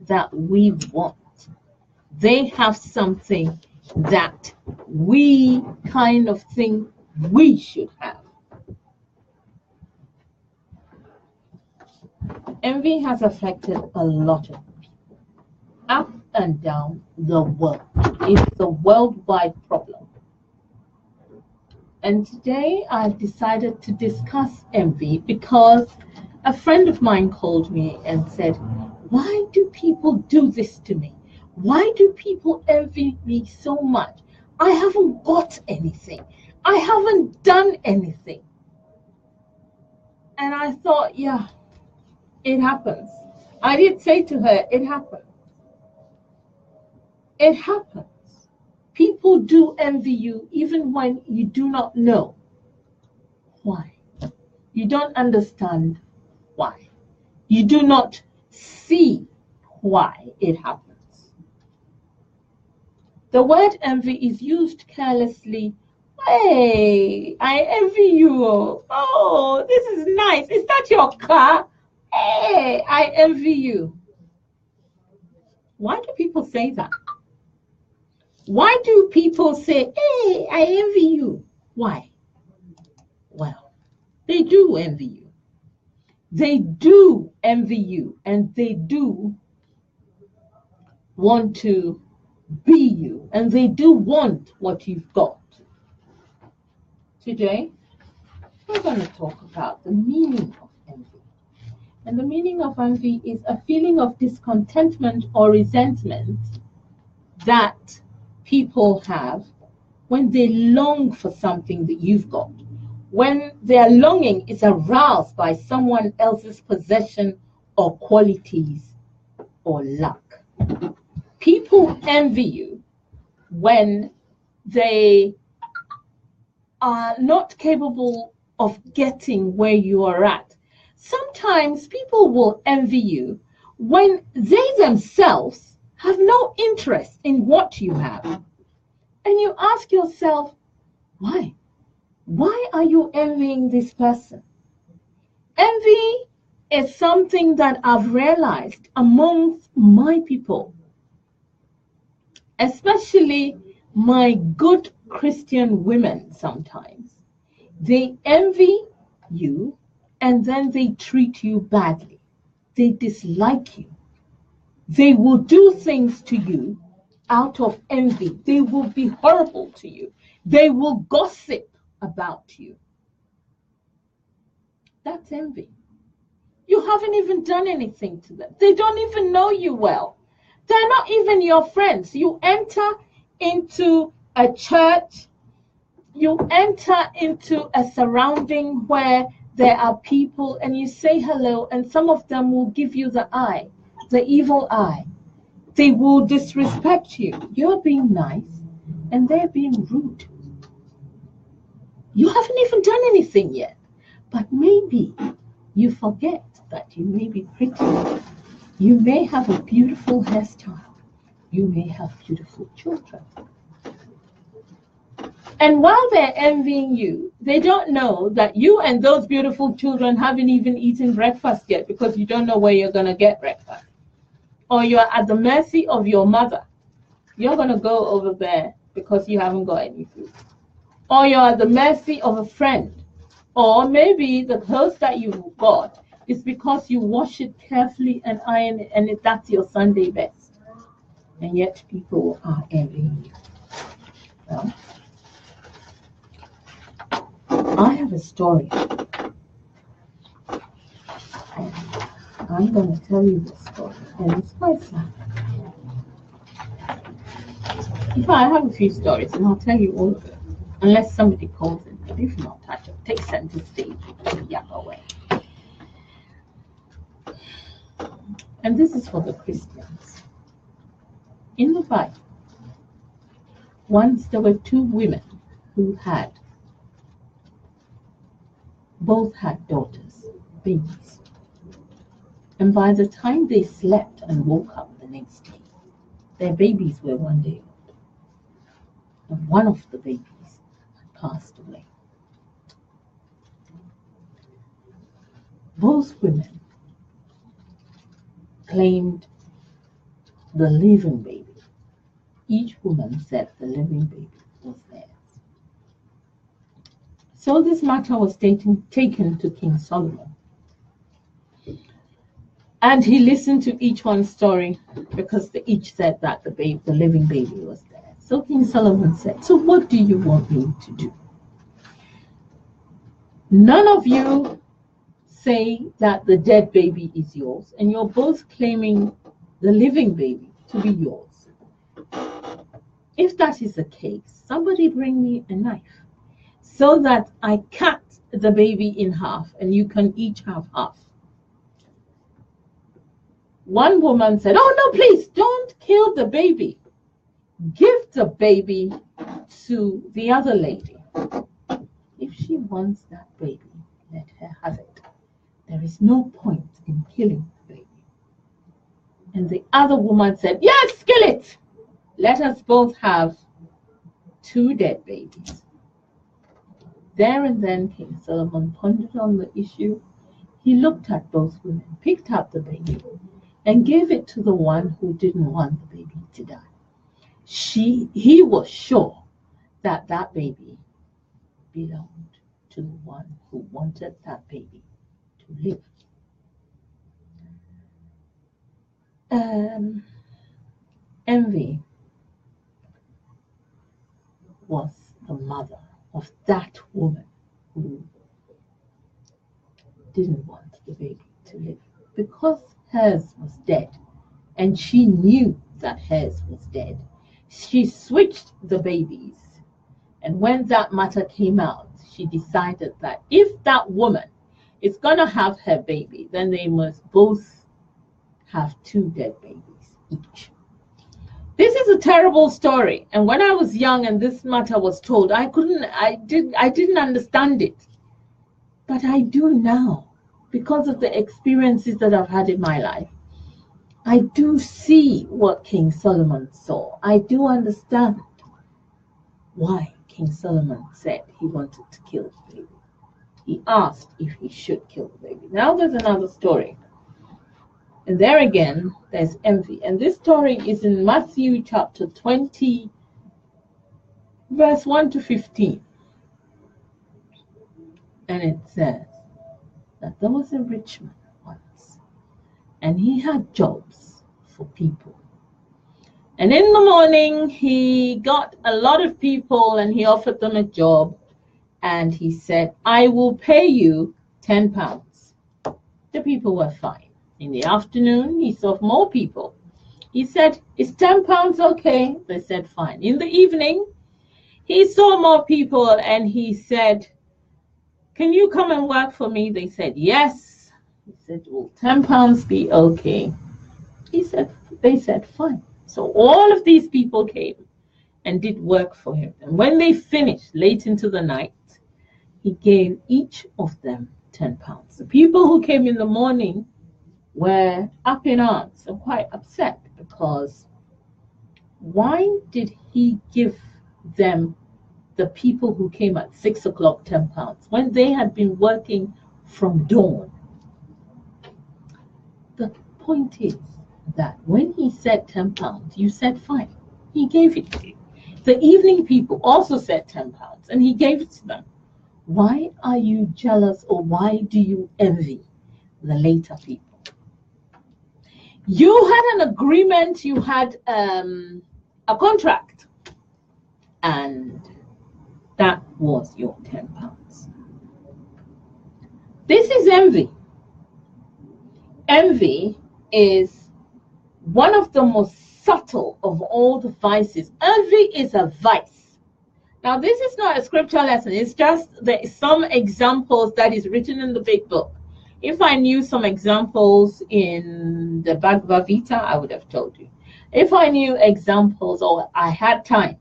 that we want. They have something that we kind of think we should have. Envy has affected a lot of people, up and down the world. It's a worldwide problem. And today I've decided to discuss envy because a friend of mine called me and said, "Why do people do this to me? Why do people envy me so much? I haven't got anything. I haven't done anything." And I thought, yeah, it happens. I did say to her, it happens. It happens. People do envy you even when you do not know why. You don't understand why. You do not see why it happens. The word envy is used carelessly. "Hey, I envy you. Oh, this is nice. Is that your car? Hey, I envy you." Why do people say that? Why do people say, "Hey, I envy you"? Why? Well, they do envy you. They do envy you, and they do want to be you, and they do want what you've got. Today, we're going to talk about the meaning of envy. And the meaning of envy is a feeling of discontentment or resentment that people have when they long for something that you've got. When their longing is aroused by someone else's possession or qualities or luck. People envy you when they are not capable of getting where you are at. Sometimes people will envy you when they themselves have no interest in what you have. And you ask yourself, why? Why are you envying this person? Envy is something that I've realized amongst my people, especially my good Christian women sometimes. They envy you and then they treat you badly. They dislike you. They will do things to you out of envy. They will be horrible to you. They will gossip about you. That's envy. You haven't even done anything to them. They don't even know you well. They're not even your friends. You enter into a church, you enter into a surrounding where there are people and you say hello, and some of them will give you the eye, the evil eye. They will disrespect you. You're being nice and they're being rude. You haven't even done anything yet, but maybe you forget that you may be pretty. You may have a beautiful hairstyle. You may have beautiful children. And while they're envying you, they don't know that you and those beautiful children haven't even eaten breakfast yet because you don't know where you're going to get breakfast. Or you're at the mercy of your mother. You're going to go over there because you haven't got any food. Or you're at the mercy of a friend. Or maybe the clothes that you got is because you wash it carefully and iron it, and that's your Sunday best. And yet people are envying you. Well, I have a story. And I'm going to tell you this story. And it's quite sad. In fact, I have a few stories, and I'll tell you all of it. Unless somebody calls in. But if not, I shall take center stage and yap away. And this is for the Christians. In the Bible, once there were two women who both had daughters, babies. And by the time they slept and woke up the next day, their babies were 1 day old. And one of the babies had passed away. Both women claimed the living baby. Each woman said the living baby was theirs. So this matter was taken to King Solomon. And he listened to each one's story because they each said that the living baby was there. So King Solomon said, so what do you want me to do? None of you say that the dead baby is yours, and you're both claiming the living baby to be yours. If that is the case, somebody bring me a knife so that I cut the baby in half and you can each have half. One woman said, oh no, please don't kill the baby. Give the baby to the other lady. If she wants that baby, let her have it. There is no point in killing the baby. And the other woman said, yes, kill it. Let us both have 2 dead babies. There and then King Solomon pondered on the issue. He looked at both women, picked up the baby, and gave it to the one who didn't want the baby to die. He was sure that that baby belonged to the one who wanted that baby to live. Envy was the mother of that woman who didn't want the baby to live because hers was dead, and she knew that hers was dead. She switched the babies, and when that matter came out, she decided that if that woman is going to have her baby, then they must both have 2 dead babies each. This is a terrible story, and when I was young and this matter was told, I didn't understand it, but I do now because of the experiences that I've had in my life. I do see what King Solomon saw. I do understand why King Solomon said he wanted to kill the baby. He asked if he should kill the baby. Now there's another story. And there again, there's envy. And this story is in Matthew chapter 20, verse 1 to 15. And it says that there was a rich man once, and he had jobs for people. And in the morning, he got a lot of people and he offered them a job. And he said, I will pay you £10. The people were fine. In the afternoon, he saw more people. He said, is £10 okay? They said, fine. In the evening, he saw more people and he said, can you come and work for me? They said, yes. He said, will £10 be okay? They said, fine. So all of these people came and did work for him. And when they finished late into the night, he gave each of them £10. The people who came in the morning were up in arms and quite upset because why did he give them, the people who came at 6 o'clock, £10 when they had been working from dawn? The point is that when he said £10, you said fine. He gave it to you. The evening people also said £10 and he gave it to them. Why are you jealous, or why do you envy the later people? You had an agreement, you had a contract, and that was your £10. This is envy. Envy is one of the most subtle of all the vices. Envy is a vice. Now, this is not a scripture lesson. It's just some examples that is written in the big book. If I knew some examples in the Bhagavad Gita, I would have told you. If I knew examples or I had time,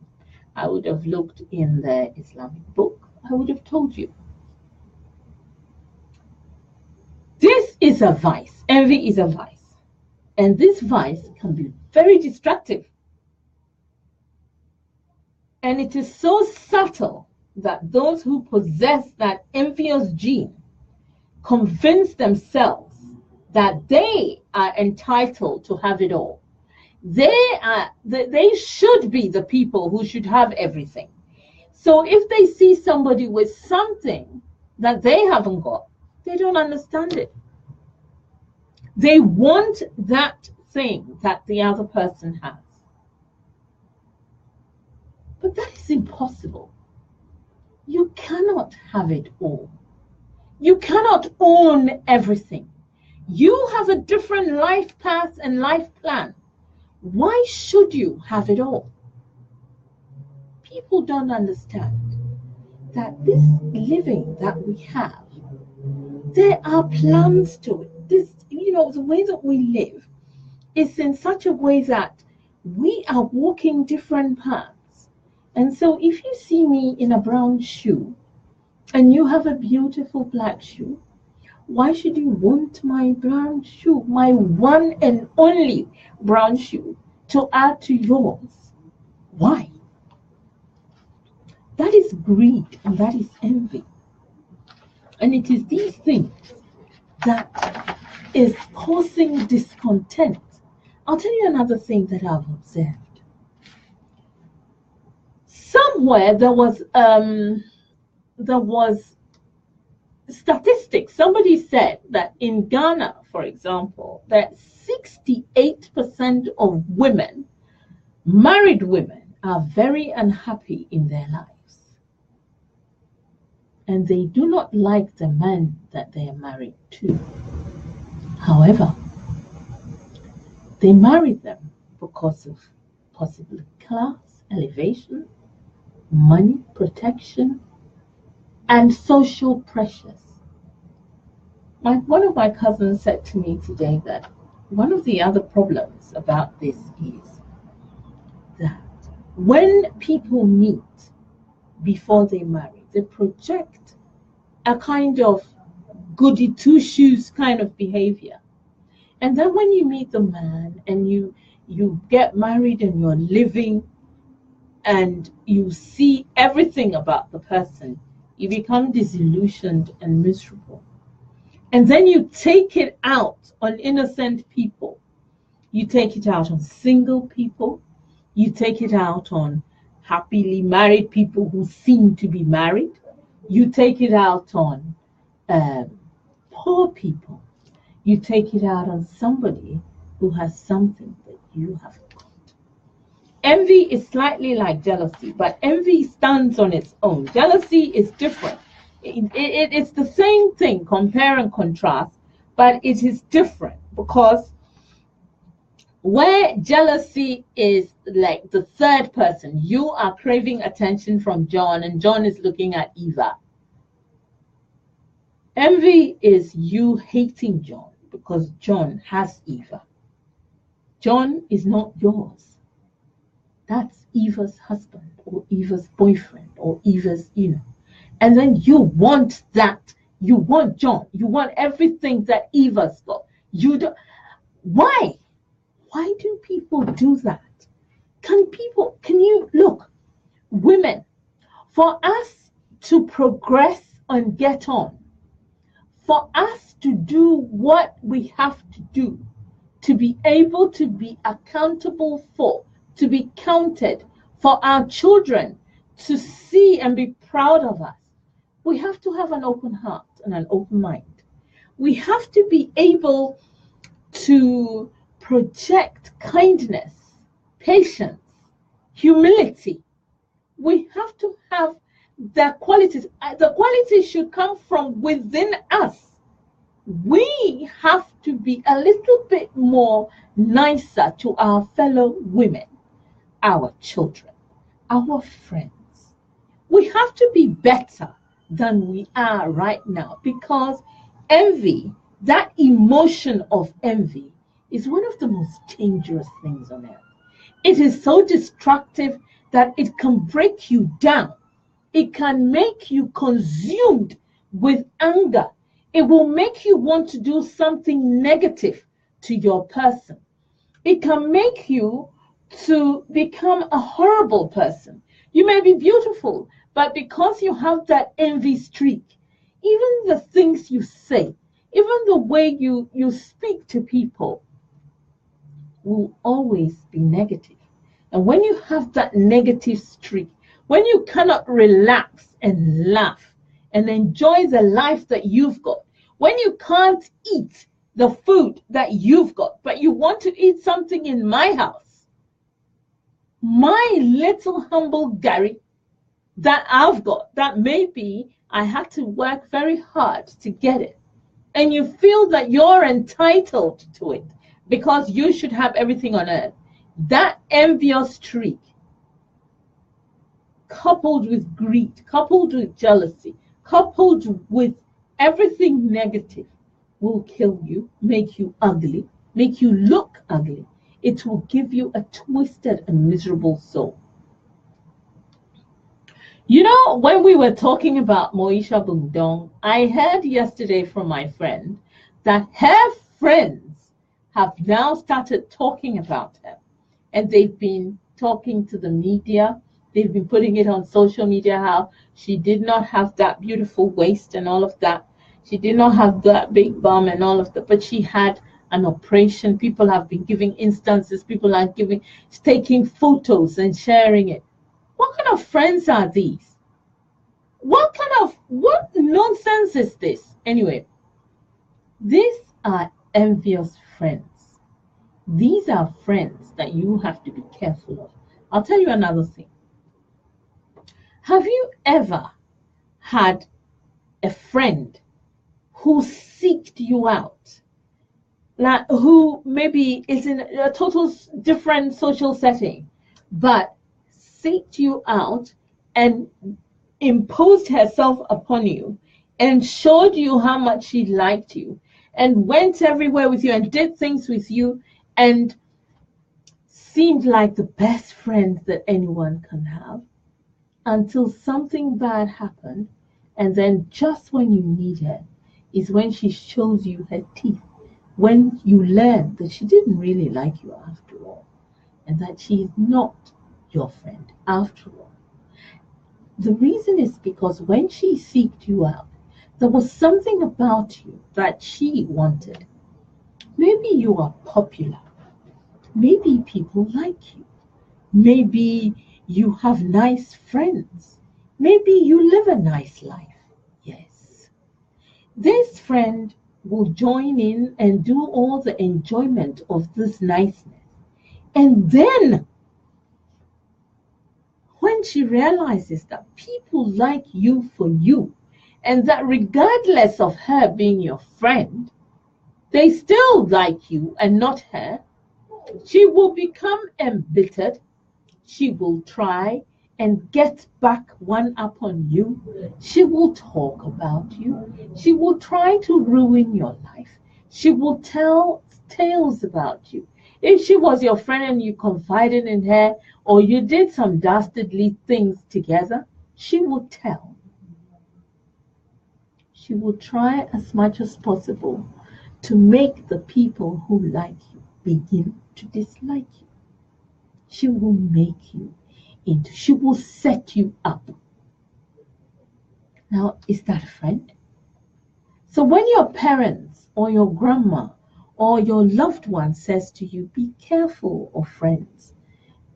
I would have looked in the Islamic book. I would have told you. This is a vice. Envy is a vice. And this vice can be very destructive. And it is so subtle that those who possess that envious gene convince themselves that they are entitled to have it all. They should be the people who should have everything. So if they see somebody with something that they haven't got, they don't understand it. They want that thing that the other person has. But that is impossible. You cannot have it all. You cannot own everything. You have a different life path and life plan. Why should you have it all? People don't understand that this living that we have, there are plans to it. The way that we live is in such a way that we are walking different paths. And so if you see me in a brown shoe and you have a beautiful black shoe, why should you want my brown shoe, my one and only brown shoe, to add to yours? Why? That is greed and that is envy. And it is these things that is causing discontent. I'll tell you another thing that I've observed. Somewhere there was statistics. Somebody said that in Ghana, for example, that 68% of women, married women, are very unhappy in their lives. And they do not like the man that they are married to. However, they married them because of possibly class, elevation, money, protection, and social pressures. One of my cousins said to me today that one of the other problems about this is that when people meet before they marry, they project a kind of goody two shoes kind of behavior. And then when you meet the man and you get married and you're living and you see everything about the person, you become disillusioned and miserable. And then you take it out on innocent people. You take it out on single people. You take it out on happily married people who seem to be married. You take it out on poor people. You take it out on somebody who has something that you haven't got. Envy is slightly like jealousy, but envy stands on its own. Jealousy is different. It's the same thing, compare and contrast, but it is different because where jealousy is like the third person, you are craving attention from John and John is looking at Eva. Envy is you hating John because John has Eva. John is not yours. That's Eva's husband or Eva's boyfriend or Eva's, And then you want that. You want John. You want everything that Eva's got. You don't. Why? Why do people do that? Can you look, women, for us to progress and get on, for us to do what we have to do, to be able to be accountable for, to be counted, for our children to see and be proud of us, we have to have an open heart and an open mind. We have to be able to project kindness, patience, humility. We have to have the qualities. The qualities should come from within us. We have to be a little bit more nicer to our fellow women, our children, our friends. We have to be better than we are right now because envy, that emotion of envy, is one of the most dangerous things on earth. It is so destructive that it can break you down. It can make you consumed with anger. It will make you want to do something negative to your person. It can make you to become a horrible person. You may be beautiful, but because you have that envy streak, even the things you say, even the way you speak to people, will always be negative. And when you have that negative streak, when you cannot relax and laugh and enjoy the life that you've got, when you can't eat the food that you've got, but you want to eat something in my house, my little humble Gary that I've got, that maybe I had to work very hard to get it, and you feel that you're entitled to it because you should have everything on earth, that envious streak, coupled with greed, coupled with jealousy, coupled with everything negative, will kill you, make you ugly, make you look ugly. It will give you a twisted and miserable soul. You know, when we were talking about Moisha Bundong, I heard yesterday from my friend that her friends have now started talking about her. And they've been talking to the media. They've been putting it on social media how she did not have that beautiful waist and all of that. She did not have that big bum and all of that, but she had an operation. People have been giving instances. People are taking photos and sharing it. What kind of friends are these? What nonsense is this? Anyway, these are envious friends. These are friends that you have to be careful of. I'll tell you another thing. Have you ever had a friend who seeked you out? Like, who maybe is in a total different social setting, but seeked you out and imposed herself upon you and showed you how much she liked you and went everywhere with you and did things with you and seemed like the best friend that anyone can have, until something bad happened, and then just when you need her is when she shows you her teeth, when you learn that she didn't really like you after all, and that she is not your friend after all. The reason is because when she seeked you out, there was something about you that she wanted. Maybe you are popular. Maybe people like you. Maybe you have nice friends. Maybe you live a nice life. Yes. This friend will join in and do all the enjoyment of this niceness. And then, when she realizes that people like you for you, and that regardless of her being your friend, they still like you and not her, she will become embittered. She will try and get back one up on you. She will talk about you. She will try to ruin your life. She will tell tales about you. If she was your friend and you confided in her, or you did some dastardly things together, she will tell. She will try as much as possible to make the people who like you begin to dislike you. She will make you into, she will set you up. Now, is that a friend? So when your parents or your grandma or your loved one says to you, be careful of friends,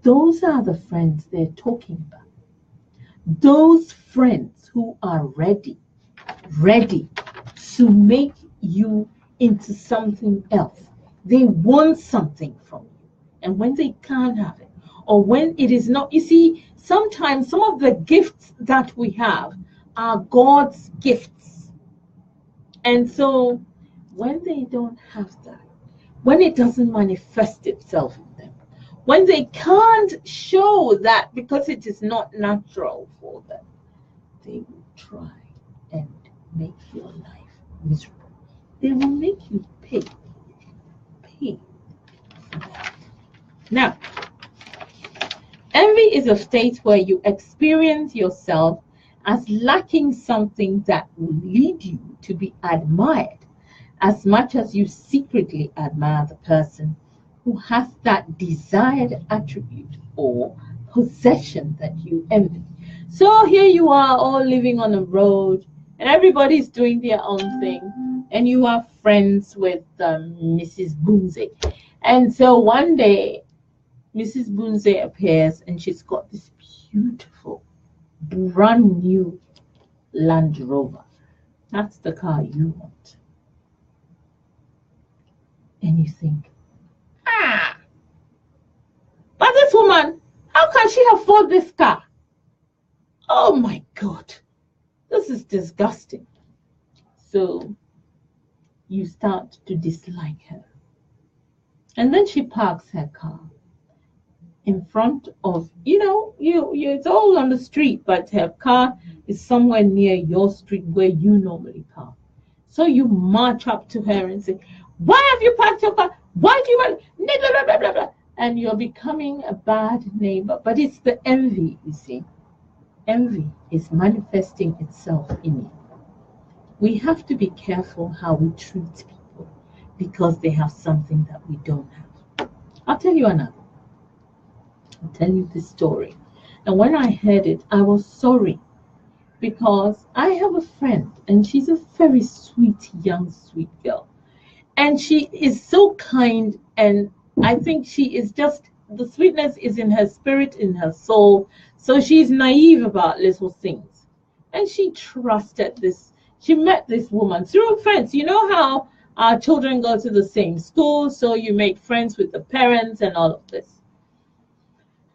those are the friends they're talking about. Those friends who are ready to make you into something else. They want something from you. And when they can't have it, or when it is not, you see, sometimes some of the gifts that we have are God's gifts. And so when they don't have that, when it doesn't manifest itself in them, when they can't show that because it is not natural for them, they will try and make your life miserable. They will make you pay for that. Now, envy is a state where you experience yourself as lacking something that will lead you to be admired as much as you secretly admire the person who has that desired attribute or possession that you envy. So here you are all living on a road and everybody's doing their own thing, and you are friends with Mrs. Boomsey. And so one day, Mrs. Bunze appears and she's got this beautiful, brand new Land Rover. That's the car you want. And you think, but this woman, how can she afford this car? Oh my God, this is disgusting. So you start to dislike her. And then she parks her car in front of, it's all on the street, but her car is somewhere near your street where you normally park. So you march up to her and say, why have you parked your car? Why do you want, blah, blah, blah, blah, blah. And you're becoming a bad neighbor. But it's the envy, you see. Envy is manifesting itself in you. We have to be careful how we treat people because they have something that we don't have. I'll tell you another. I'll tell you this story. And when I heard it, I was sorry because I have a friend and she's a very sweet, young, sweet girl. And she is so kind, and I think she is just, the sweetness is in her spirit, in her soul. So she's naive about little things. And she trusted this. She met this woman through friends. You know how our children go to the same school, so you make friends with the parents and all of this.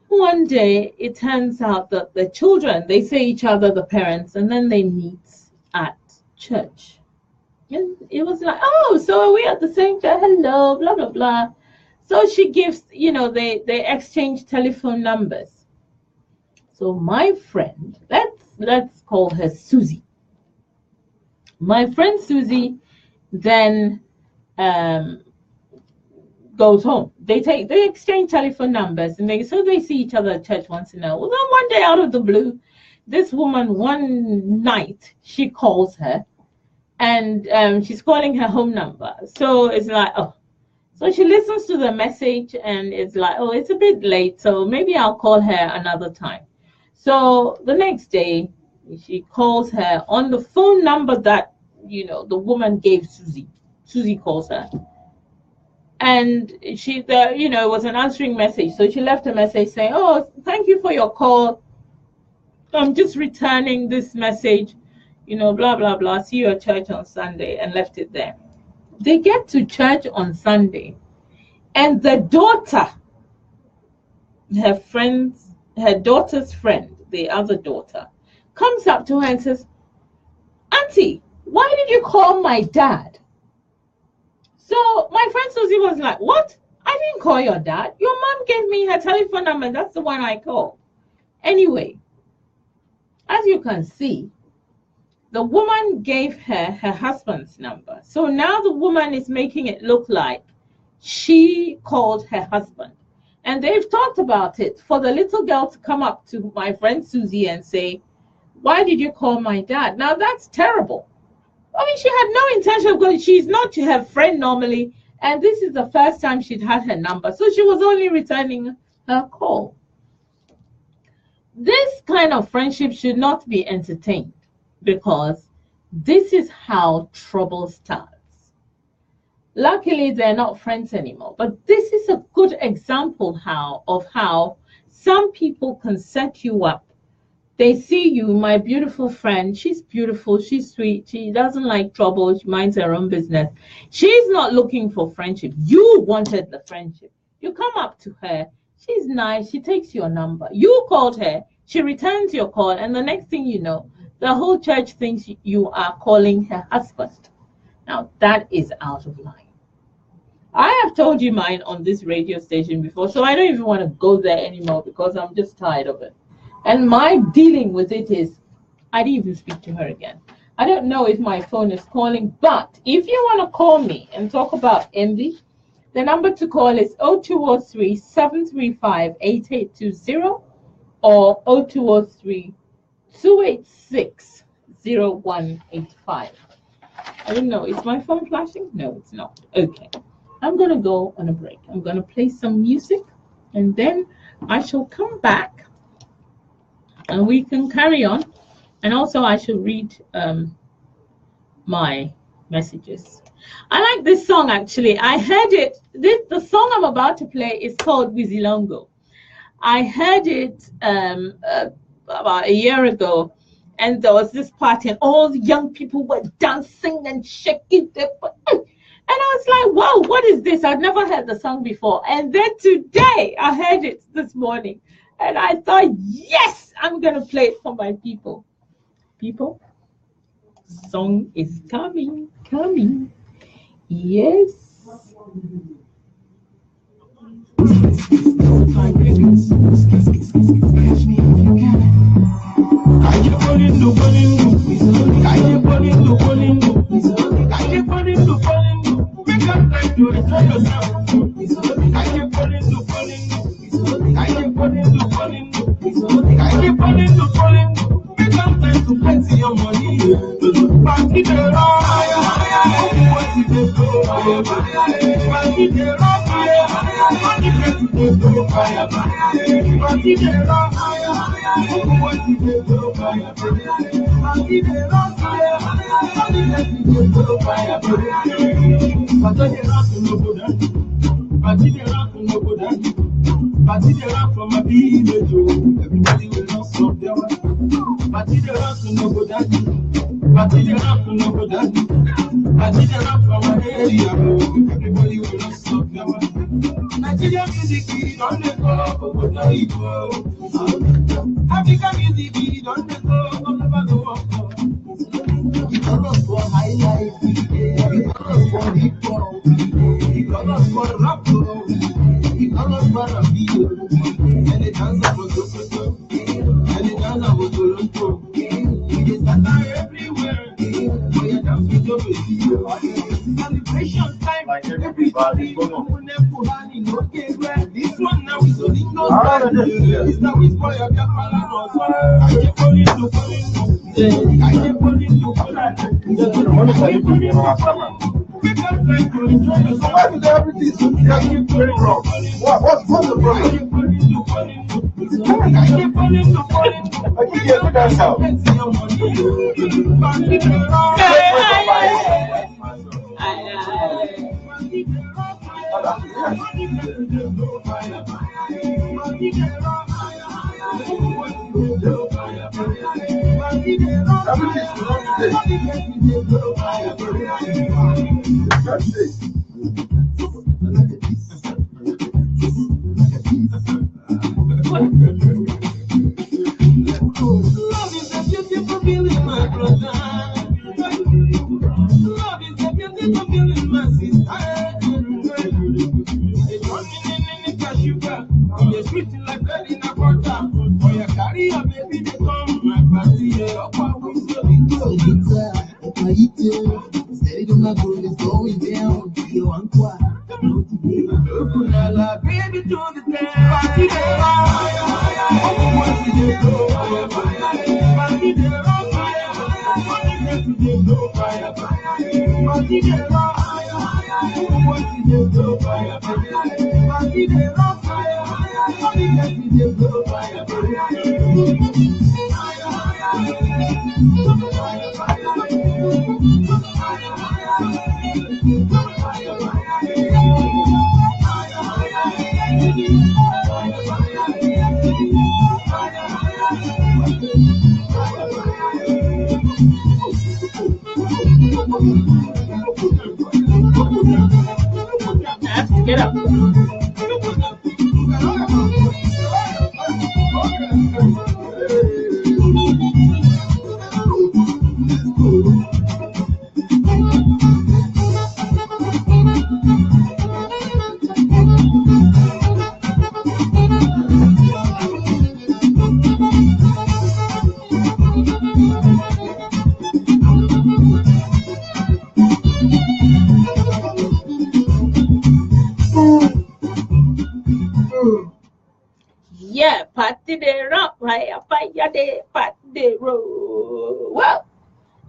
One day, it turns out that the children, they say each other, the parents, and then they meet at church. And it was like, oh, so are we at the same church? Hello, blah, blah, blah. So she gives, they exchange telephone numbers. So my friend, let's call her Susie. My friend Susie then goes home. They exchange telephone numbers, and they see each other at church once in a while. Well, then one day out of the blue, this woman, one night, she calls her, and she's calling her home number. So it's like, oh. So she listens to the message, and it's like, oh, it's a bit late, so maybe I'll call her another time. So the next day, she calls her on the phone number that, the woman gave Susie. Susie calls her. And it was an answering message. So she left a message saying, oh, thank you for your call. I'm just returning this message, blah, blah, blah. See you at church on Sunday, and left it there. They get to church on Sunday, and the daughter, her daughter's friend, the other daughter, comes up to her and says, Auntie, why did you call my dad? So my friend Susie was like, what? I didn't call your dad. Your mom gave me her telephone number. That's the one I called. Anyway, as you can see, the woman gave her husband's number. So now the woman is making it look like she called her husband. And they've talked about it for the little girl to come up to my friend Susie and say, why did you call my dad? Now that's terrible. I mean, she had no intention because she's not her friend normally. And this is the first time she'd had her number. So she was only returning her call. This kind of friendship should not be entertained, because this is how trouble starts. Luckily, they're not friends anymore. But this is a good example of how some people can set you up. They see you, my beautiful friend. She's beautiful. She's sweet. She doesn't like trouble. She minds her own business. She's not looking for friendship. You wanted the friendship. You come up to her. She's nice. She takes your number. You called her. She returns your call. And the next thing you know, the whole church thinks you are calling her husband. Now, that is out of line. I have told you mine on this radio station before, so I don't even want to go there anymore because I'm just tired of it. And my dealing with it is, I didn't even speak to her again. I don't know if my phone is calling, but if you want to call me and talk about envy, the number to call is 0203-735-8820 or 0203-286-0185. I don't know, is my phone flashing? No, it's not. Okay. I'm going to go on a break. I'm going to play some music, and then I shall come back and we can carry on. And also I should read my messages. I like this song actually. I heard it. The song I'm about to play is called Wizilongo. I heard it about a year ago, and there was this party, and all the young people were dancing and shaking their butt. And I was like, wow, what is this? I'd never heard the song before. And then today, I heard it this morning. And I thought, yes, I'm going to play it for my people. People, song is coming. Yes. Nigeria music, don't let go, African music, don't let go, all over the world. You call us for high life, you call us for hip hop, you call us for rap, you call us for radio, and the dance of Sokoto, and the dance of Toronto. We just scatter everywhere, for your dance with your baby. Celebration time, everybody, this one now is only no time. It's now is for your Palanos. I keep calling to I keep calling to What's the problem? I keep calling to I keep getting that sound. Love is a beautiful feeling, my brother. Love is a beautiful feeling, my sister. It's running in the cashuga. You're sweet like bread in a butter. For your career, baby, they come. My party, up our window. Steady to my goal is going down. You want what? Baby, to the dance. Party, Get up. Yeah, party the rock, fire the party roll. Well,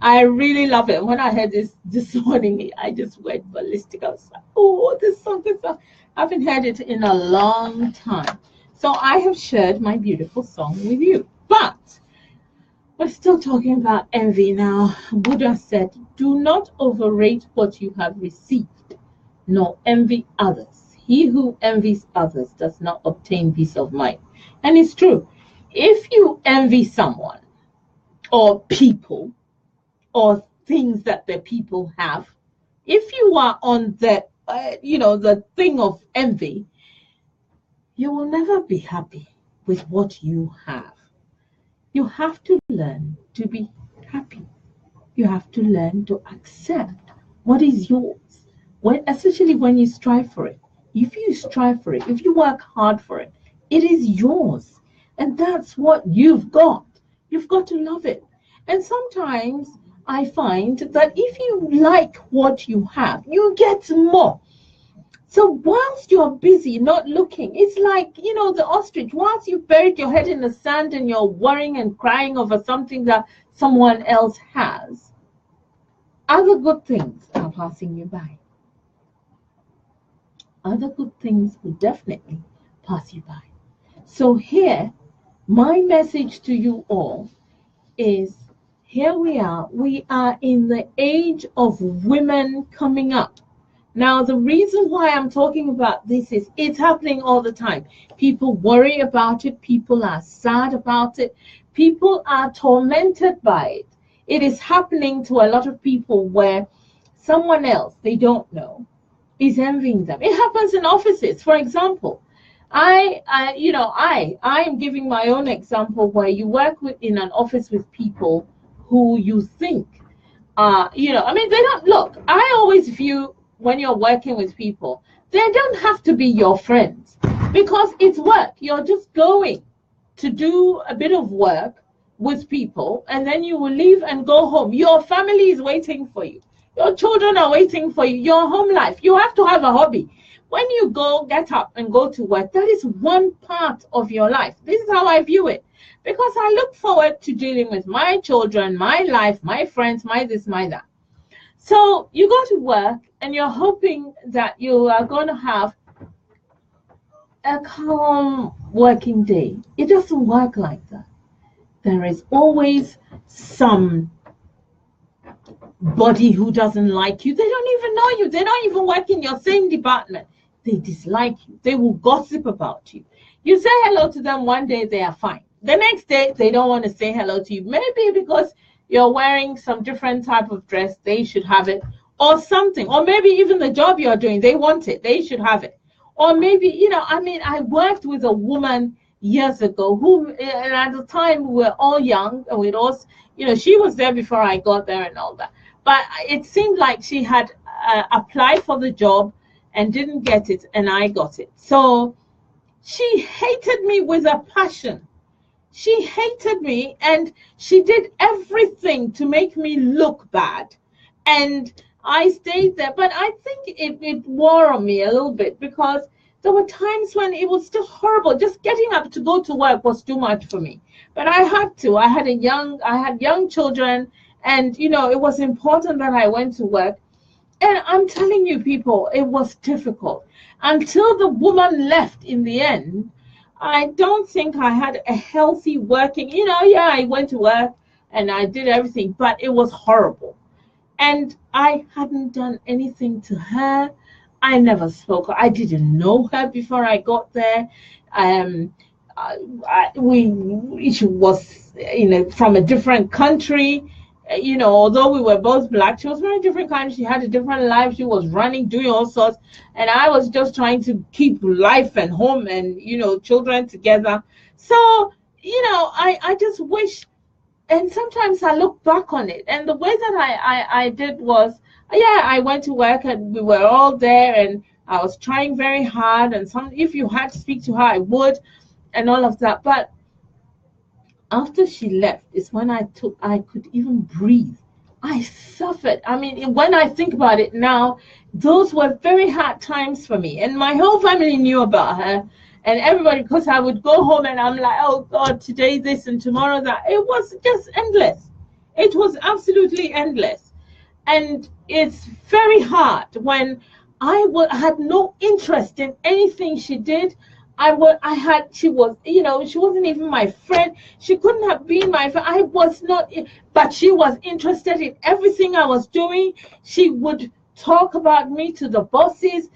I really love it. When I heard this morning, I just went ballistic. I was like, oh, this song is I haven't heard it in a long time. So I have shared my beautiful song with you. But We're still talking about envy now. Buddha said, do not overrate what you have received, nor envy others. He who envies others does not obtain peace of mind. And it's true. If you envy someone or people or things that the people have, if you are on the thing of envy, you will never be happy with what you have. You have to learn to be happy. You have to learn to accept what is yours, especially when you strive for it. If you strive for it, if you work hard for it, it is yours. And that's what you've got. You've got to love it. And sometimes I find that if you like what you have, you get more. So whilst you're busy not looking, it's like, the ostrich, whilst you've buried your head in the sand and you're worrying and crying over something that someone else has, other good things are passing you by. Other good things will definitely pass you by. So here, my message to you all is, here we are in the age of women coming up. Now, the reason why I'm talking about this is it's happening all the time. People worry about it. People are sad about it. People are tormented by it. It is happening to a lot of people where someone else they don't know is envying them. It happens in offices. For example, I am giving my own example where you work in an office with people who you think, they don't look. I always view, when you're working with people, they don't have to be your friends because it's work. You're just going to do a bit of work with people and then you will leave and go home. Your family is waiting for you. Your children are waiting for you. Your home life. You have to have a hobby. When you get up and go to work, that is one part of your life. This is how I view it. Because I look forward to dealing with my children, my life, my friends, my this, my that. So you go to work and you're hoping that you are going to have a calm working day. It doesn't work like that. There is always some body who doesn't like you. They don't even know you. They don't even work in your same department. They dislike you. They will gossip about you. You say hello to them one day, they are fine. The next day, they don't want to say hello to you. Maybe because you're wearing some different type of dress, they should have it, or something. Or maybe even the job you're doing, they want it, they should have it. Or maybe, I worked with a woman years ago who, and at the time we were all young, and we'd all, she was there before I got there and all that. But it seemed like she had applied for the job and didn't get it, and I got it. So she hated me with a passion. She hated me and she did everything to make me look bad. And I stayed there. But I think it wore on me a little bit because there were times when it was still horrible. Just getting up to go to work was too much for me. But I had to. I had young children, and it was important that I went to work. And I'm telling you, people, it was difficult. Until the woman left in the end, I don't think I had a healthy working, I went to work and I did everything, but it was horrible. And I hadn't done anything to her. I never spoke. I didn't know her before I got there. She was, from a different country. Although we were both black, she was from a different country. She had a different life. She was running, doing all sorts. And I was just trying to keep life and home and, children together. So, I just wish, and sometimes I look back on it. And the way that I did was, I went to work and we were all there and I was trying very hard. And if you had to speak to her, I would, and all of that. But after she left is when I could even breathe. I suffered. When I think about it now, those were very hard times for me. And my whole family knew about her. And everybody, because I would go home and I'm like, oh God, today this and tomorrow that. It was just endless. It was absolutely endless. And it's very hard when I had no interest in anything she did. she was, she wasn't even my friend. She couldn't have been my friend. I was not, but she was interested in everything I was doing. She would talk about me to the bosses.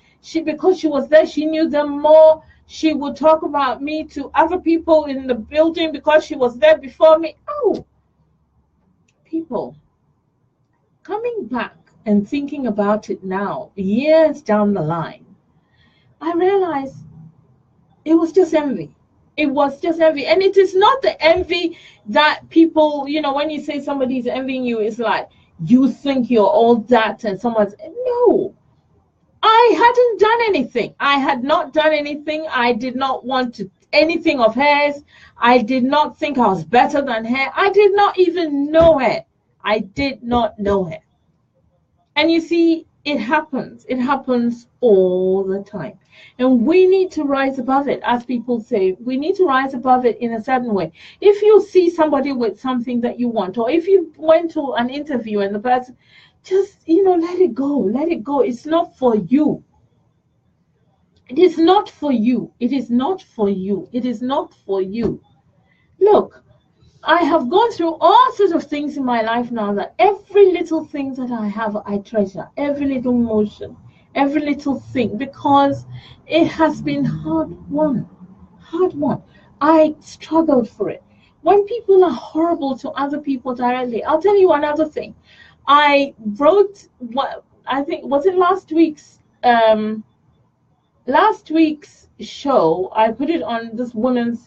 Because she was there, she knew them more. She would talk about me to other people in the building because she was there before me. Oh, people, coming back and thinking about it now, years down the line, I realized it was just envy. It was just envy. And it is not the envy that people, when you say somebody's envying you, it's like you think you're all that and someone's, no. I hadn't done anything. I had not done anything. I did not want anything of hers. I did not think I was better than her. I did not even know her. I did not know her. And you see, it happens. It happens all the time. And we need to rise above it. As people say, we need to rise above it in a certain way. If you see somebody with something that you want, or if you went to an interview and the person, just, let it go. Let it go. It's not for you. It is not for you. It is not for you. It is not for you. Look, I have gone through all sorts of things in my life now that every little thing that I have, I treasure. Every little motion, every little thing, because it has been hard won. Hard won. I struggled for it. When people are horrible to other people directly, I'll tell you another thing. I wrote what I think was it last week's show. I put it on this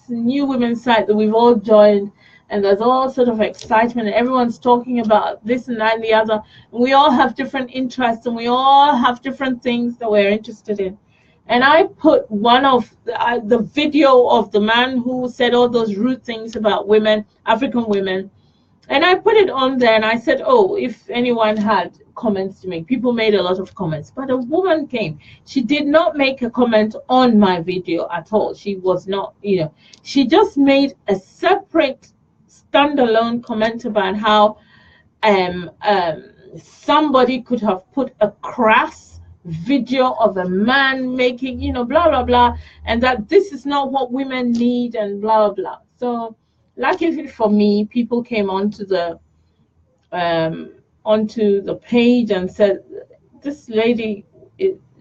new women's site that we've all joined, and there's all sort of excitement and everyone's talking about this and that and the other. And we all have different interests and we all have different things that we're interested in. And I put one of the video of the man who said all those rude things about women, African women. And I put it on there and I said, oh, if anyone had comments to make. People made a lot of comments. But a woman came. She did not make a comment on my video at all. She was not, she just made a separate standalone comment about how somebody could have put a crass video of a man making, blah, blah, blah, and that this is not what women need and blah, blah. So luckily for me, people came onto the page and said, this lady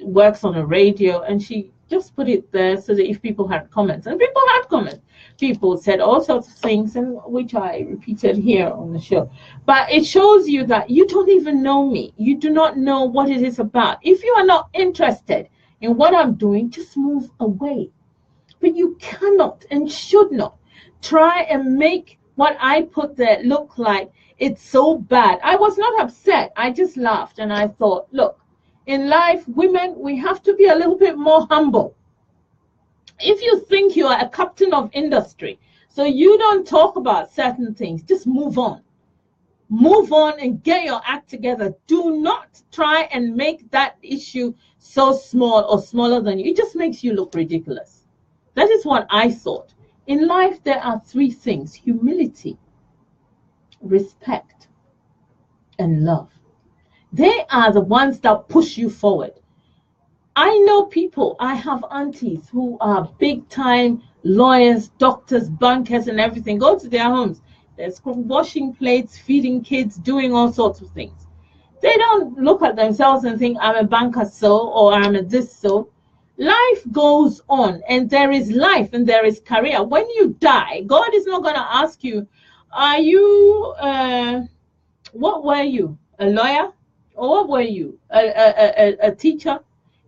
works on a radio, and she just put it there so that if people had comments, and people had comments, people said all sorts of things, and which I repeated here on the show. But it shows you that you don't even know me. You do not know what it is about. If you are not interested in what I'm doing, just move away. But you cannot and should not try and make what I put there look like it's so bad. I was not upset. I just laughed and I thought, look, in life, women, we have to be a little bit more humble. If you think you are a captain of industry, so you don't talk about certain things, just move on. Move on and get your act together. Do not try and make that issue so small or smaller than you. It just makes you look ridiculous. That is what I thought. In life, there are three things: humility, respect, and love. They are the ones that push you forward. I know people, I have aunties who are big time lawyers, doctors, bankers, and everything. Go to their homes. They're washing plates, feeding kids, doing all sorts of things. They don't look at themselves and think, I'm a banker so, or I'm a this so. Life goes on, and there is life and there is career. When you die, God is not going to ask you, are you, what were you, a lawyer? Or what were you, a teacher?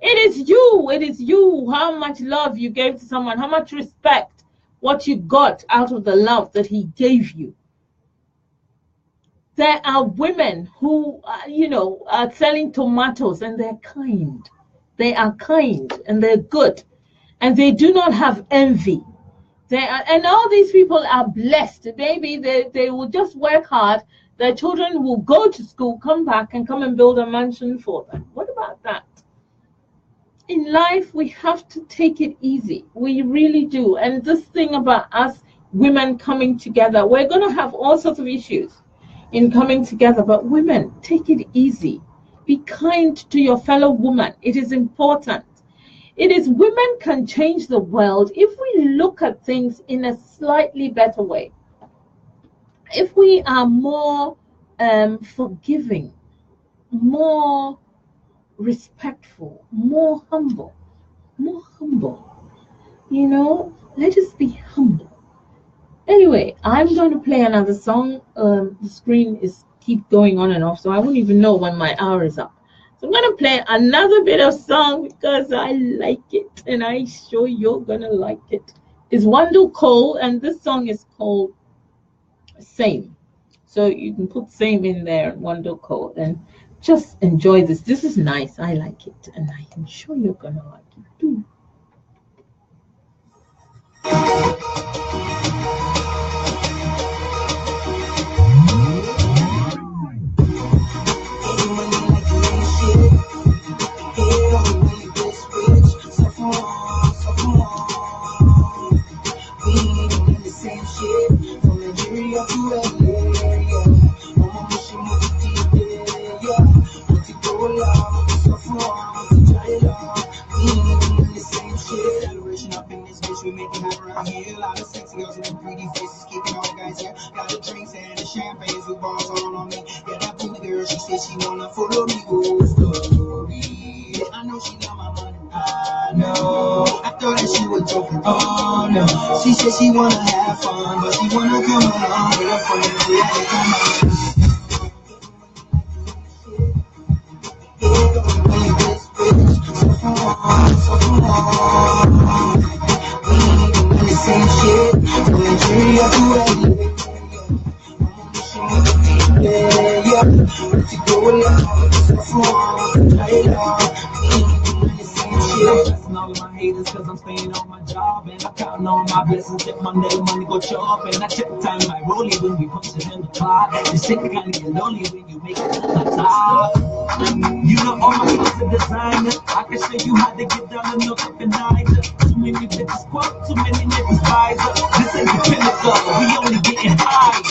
It is you, how much love you gave to someone, how much respect, what you got out of the love that he gave you. There are women who, are selling tomatoes, and they're kind. They are kind and they're good, and they do not have envy. And all these people are blessed. Maybe they will just work hard. Their children will go to school, come back, and come and build a mansion for them. What about that? In life, we have to take it easy. We really do. And this thing about us women coming together, we're going to have all sorts of issues in coming together. But women, take it easy. Be kind to your fellow woman. It is important. It is women can change the world if we look at things in a slightly better way. If we are more forgiving, more respectful, more humble, you know, let us be humble. Anyway, I'm going to play another song. The screen is keep going on and off, so I won't even know when my hour is up. So I'm going to play another bit of song because I like it, and I'm sure you're going to like it. It's Wando Cole, and this song is called Same. So you can put Same in there, Wando Cole, and just enjoy this. This is nice. I like it, and I am sure you're going to like it too. She said she wanna have fun, but she wanna come along with her friends. We had to come cause I'm staying on my job and I'm counting on my blessings that Monday money go show up and I check the time like rolling when we punch it in the clock. The shit kinda get lonely when you make it to the top. You know all my clothes are designer. I can show you how to get down and look up and night. Too many bitches quote, too many niggas rise up. This ain't the pinnacle, we only getting high.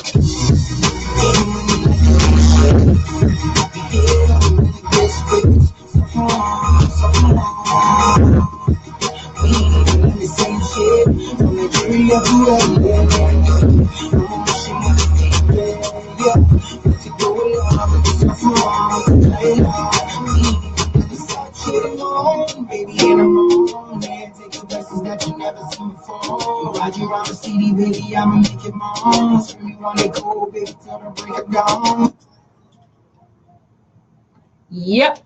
I'ma make it my own. So you wanna go, baby, till the break of dawn. Yep,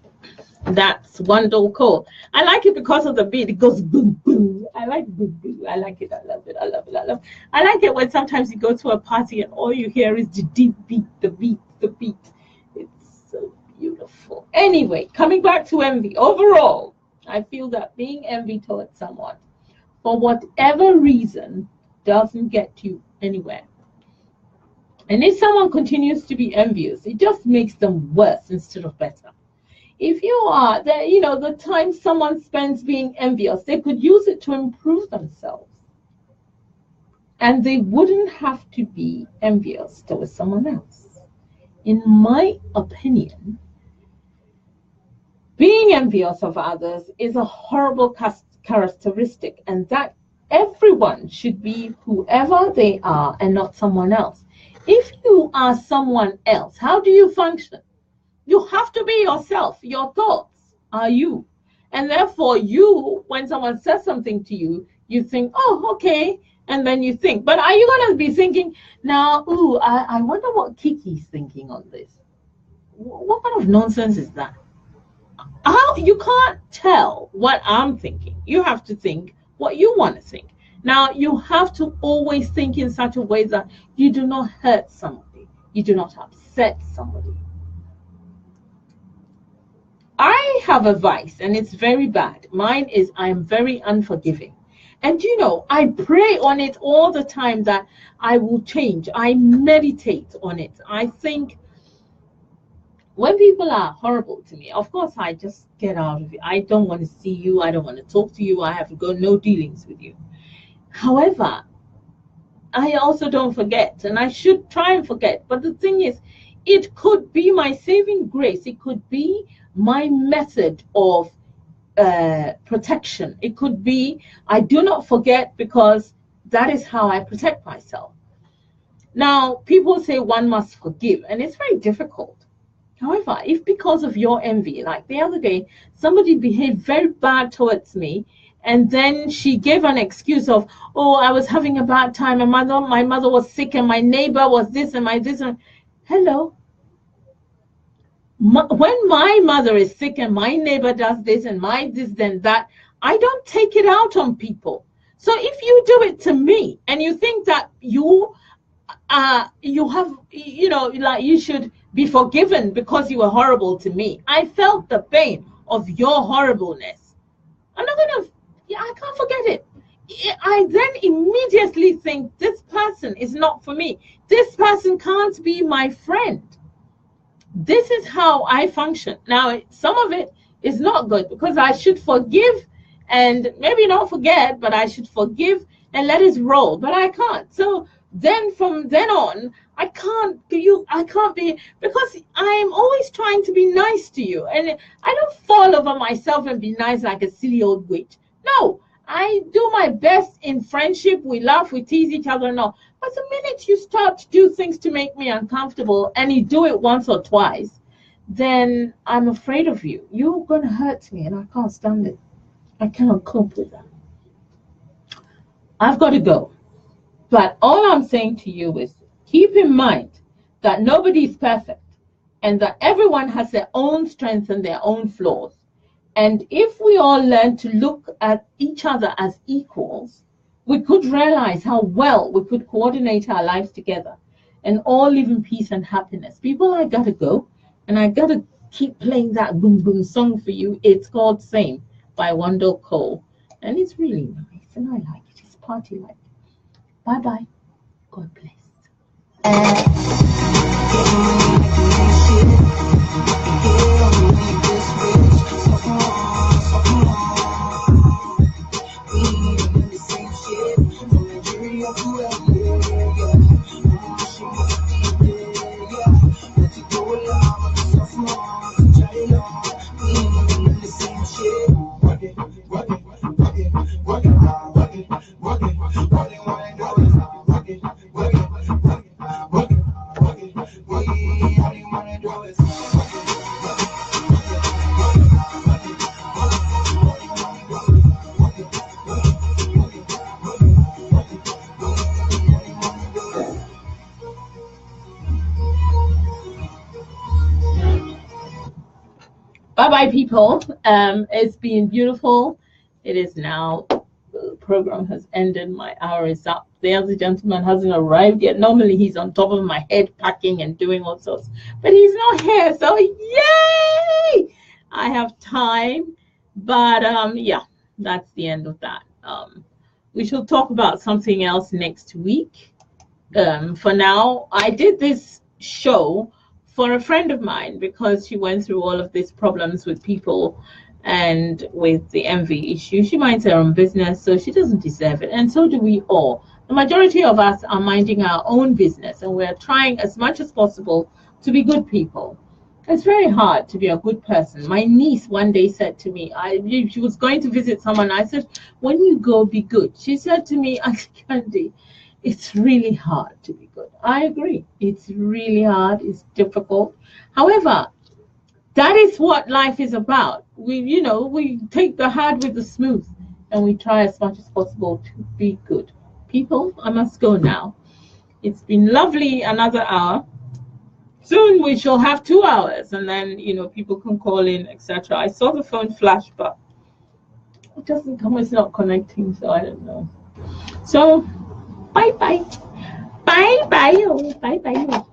that's Wando Cole. I like it because of the beat. It goes boom, boom. I like boom, boom. I like it. I love it. I love it. I love it. I like it when sometimes you go to a party and all you hear is the deep beat, the beat, the beat. It's so beautiful. Anyway, coming back to envy. Overall, I feel that being envy towards someone, for whatever reason, doesn't get you anywhere. And if someone continues to be envious, it just makes them worse instead of better. If you are there, you know, the time someone spends being envious, they could use it to improve themselves. And they wouldn't have to be envious towards someone else. In my opinion, being envious of others is a horrible characteristic, and that everyone should be whoever they are and not someone else. If you are someone else, how do you function? You have to be yourself. Your thoughts are you. And therefore, you, when someone says something to you, you think, oh, okay. And then you think. But are you going to be thinking, now, I wonder what Kiki's thinking on this? What kind of nonsense is that? How you can't tell what I'm thinking. You have to think what you want to think. Now, you have to always think in such a way that you do not hurt somebody. You do not upset somebody. I have a vice, and it's very bad. Mine is I am very unforgiving. And you know, I pray on it all the time that I will change. I meditate on it. I think when people are horrible to me, of course, I just get out of it. I don't want to see you. I don't want to talk to you. I have no dealings with you. However, I also don't forget, and I should try and forget. But the thing is, it could be my saving grace. It could be my method of protection. It could be, I do not forget because that is how I protect myself. Now, people say one must forgive, and it's very difficult. However, if because of your envy, like the other day, somebody behaved very bad towards me, and then she gave an excuse of, oh, I was having a bad time, my mother was sick, and my neighbor was this, and my this, and hello. When my mother is sick and my neighbor does this and my this, then that, I don't take it out on people. So if you do it to me and you think that you have, like you should be forgiven because you were horrible to me. I felt the pain of your horribleness. I'm not gonna, I can't forget it. I then immediately think this person is not for me. This person can't be my friend. This is how I function. Now, some of it is not good because I should forgive and maybe not forget, but I should forgive and let it roll, but I can't. So then from then on, I can't be, because I'm always trying to be nice to you. And I don't fall over myself and be nice like a silly old witch. No, I do my best in friendship. We laugh, we tease each other and all. But the minute you start to do things to make me uncomfortable and you do it once or twice, then I'm afraid of you. You're going to hurt me and I can't stand it. I cannot cope with that. I've got to go. But all I'm saying to you is keep in mind that nobody's perfect and that everyone has their own strengths and their own flaws. And if we all learn to look at each other as equals, we could realize how well we could coordinate our lives together and all live in peace and happiness. People, I gotta go, and I gotta keep playing that boom boom song for you. It's called Same by Wendell Cole. And it's really nice, and I like it. It's party-like. Bye-bye. God bless. Bye-bye, people. It's been beautiful. It is now, the program has ended. My hour is up. The other gentleman hasn't arrived yet. Normally, he's on top of my head packing and doing all sorts. But he's not here, so yay! I have time. But, yeah, that's the end of that. We shall talk about something else next week. For now, I did this show for a friend of mine because she went through all of these problems with people and with the envy issue. She minds her own business, so she doesn't deserve it, and so do we all. The majority of us are minding our own business, and we're trying as much as possible to be good people. It's very hard to be a good person. My niece one day said to me, she was going to visit someone. I said, when you go, be good. She said to me, Candy, it's really hard to be good. I agree. It's really hard. It's difficult. However, that is what life is about. We take the hard with the smooth, and we try as much as possible to be good. People, I must go now. It's been lovely, another hour. Soon we shall have 2 hours, and then, people can call in, etc. I saw the phone flash, but it doesn't come, it's not connecting, so I don't know. So, bye-bye. Bye-bye. Bye-bye.